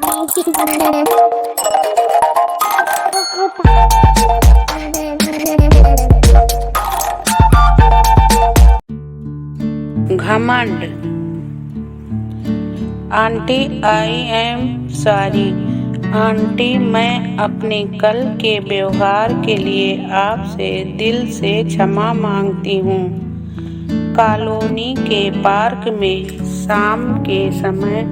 घमंड। Aunty, I am sorry. Aunty, मैं अपने कल के व्यवहार के लिए आपसे दिल से क्षमा मांगती हूँ। कॉलोनी के पार्क में शाम के समय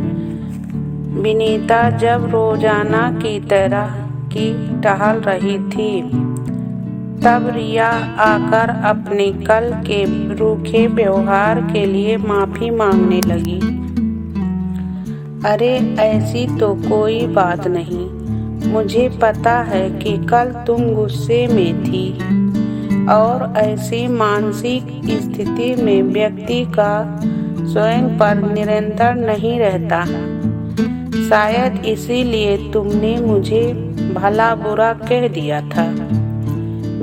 विनीता जब रोजाना की तरह की टहल रही थी, तब रिया आकर अपने कल के रूखे व्यवहार के लिए माफी मांगने लगी। अरे ऐसी तो कोई बात नहीं, मुझे पता है कि कल तुम गुस्से में थी और ऐसी मानसिक स्थिति में व्यक्ति का स्वयं पर नियंत्रण नहीं रहता। शायद इसीलिए तुमने मुझे भला बुरा कह दिया था।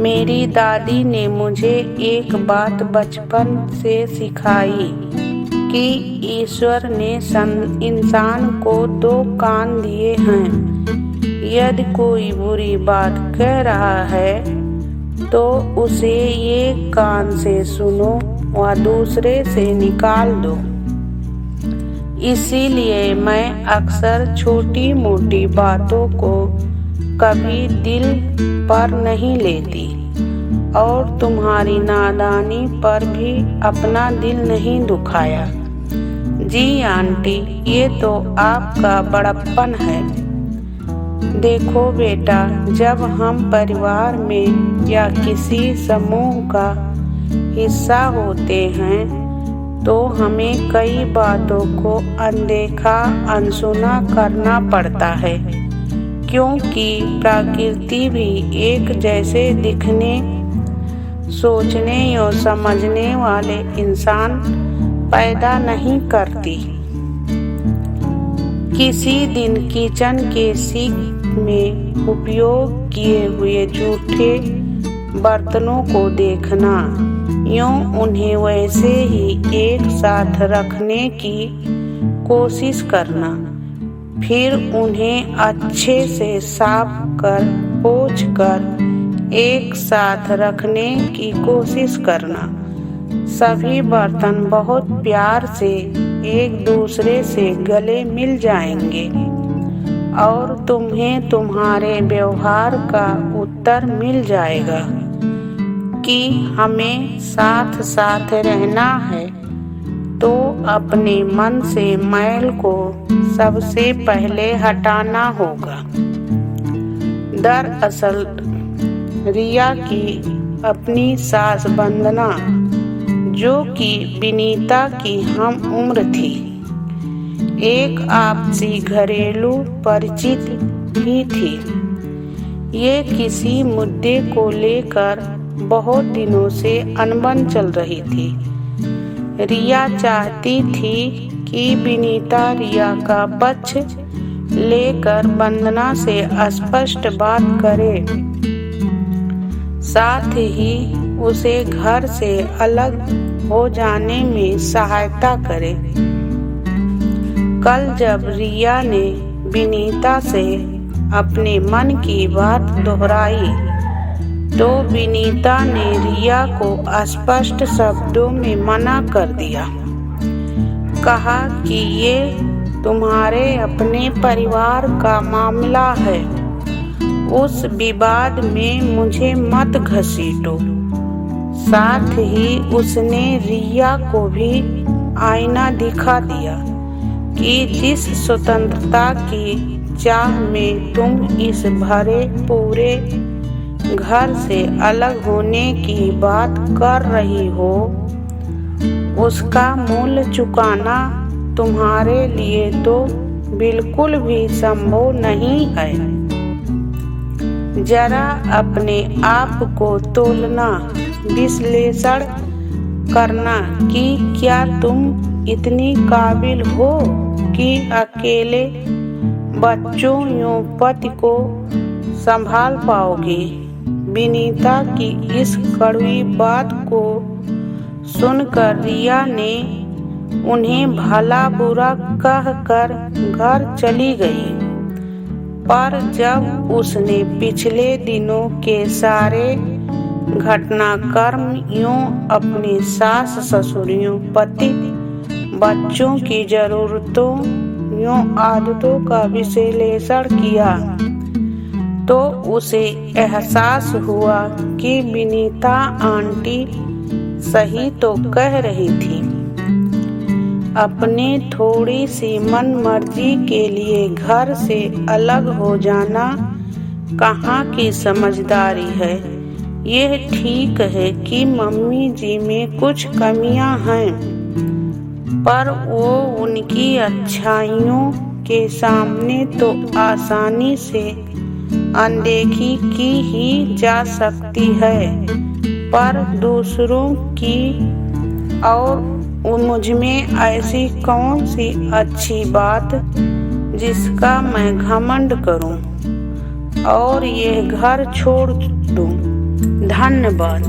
मेरी दादी ने मुझे एक बात बचपन से सिखाई कि ईश्वर ने इंसान को 2 कान दिए हैं। यदि कोई बुरी बात कह रहा है तो उसे एक कान से सुनो व दूसरे से निकाल दो। इसीलिए मैं अक्सर छोटी मोटी बातों को कभी दिल पर नहीं लेती और तुम्हारी नादानी पर भी अपना दिल नहीं दुखाया। जी आंटी, ये तो आपका बड़प्पन है। देखो बेटा, जब हम परिवार में या किसी समूह का हिस्सा होते हैं तो हमें कई बातों को अनदेखा अनसुना करना पड़ता है, क्योंकि प्रकृति भी एक जैसे दिखने, सोचने और समझने वाले इंसान पैदा नहीं करती। किसी दिन किचन के सिंक में उपयोग किए हुए जूठे बर्तनों को देखना, यूं उन्हें वैसे ही एक साथ रखने की कोशिश करना, फिर उन्हें अच्छे से साफ कर पोंछ कर एक साथ रखने की कोशिश करना। सभी बर्तन बहुत प्यार से एक दूसरे से गले मिल जाएंगे और तुम्हें तुम्हारे व्यवहार का उत्तर मिल जाएगा कि हमें साथ साथ रहना है तो अपने मन से मैल को सबसे पहले हटाना होगा। दरअसल रिया की अपनी सास वंदना, जो कि विनीता की हम उम्र थी, एक आपसी घरेलू परिचित भी थी। ये किसी मुद्दे को लेकर बहुत दिनों से अनबन चल रही थी। रिया चाहती थी कि विनीता रिया का पक्ष लेकर वंदना से स्पष्ट बात करे, साथ ही उसे घर से अलग हो जाने में सहायता करे। कल जब रिया ने विनीता से अपने मन की बात दोहराई तो विनीता ने रिया को स्पष्ट शब्दों में मना कर दिया। कहा कि ये तुम्हारे अपने परिवार का मामला है, उस विवाद में मुझे मत घसीटो। साथ ही उसने रिया को भी आईना दिखा दिया कि जिस स्वतंत्रता की चाह में तुम इस भरे पूरे घर से अलग होने की बात कर रही हो, उसका मूल्य चुकाना तुम्हारे लिए तो बिल्कुल भी संभव नहीं है। जरा अपने आप को तोलना, विश्लेषण करना कि क्या तुम इतनी काबिल हो कि अकेले बच्चों एवं पति को संभाल पाओगे। विनीता की इस कड़वी बात को सुनकर रिया ने उन्हें भला बुरा कहकर घर चली गई। पर जब उसने पिछले दिनों के सारे घटनाक्रम यूं अपनी सास ससुरियों, पति, बच्चों की जरूरतों, यूं आदतों का विश्लेषण किया तो उसे एहसास हुआ कि विनीता आंटी सही तो कह रही थी। अपने थोड़ी सी मनमर्जी के लिए घर से अलग हो जाना कहाँ की समझदारी है। यह ठीक है कि मम्मी जी में कुछ कमियां हैं, पर वो उनकी अच्छाइयों के सामने तो आसानी से अनदेखी की ही जा सकती है, पर दूसरों की और मुझमें ऐसी कौन सी अच्छी बात जिसका मैं घमंड करूं और ये घर छोड़ दूं। धन्यवाद।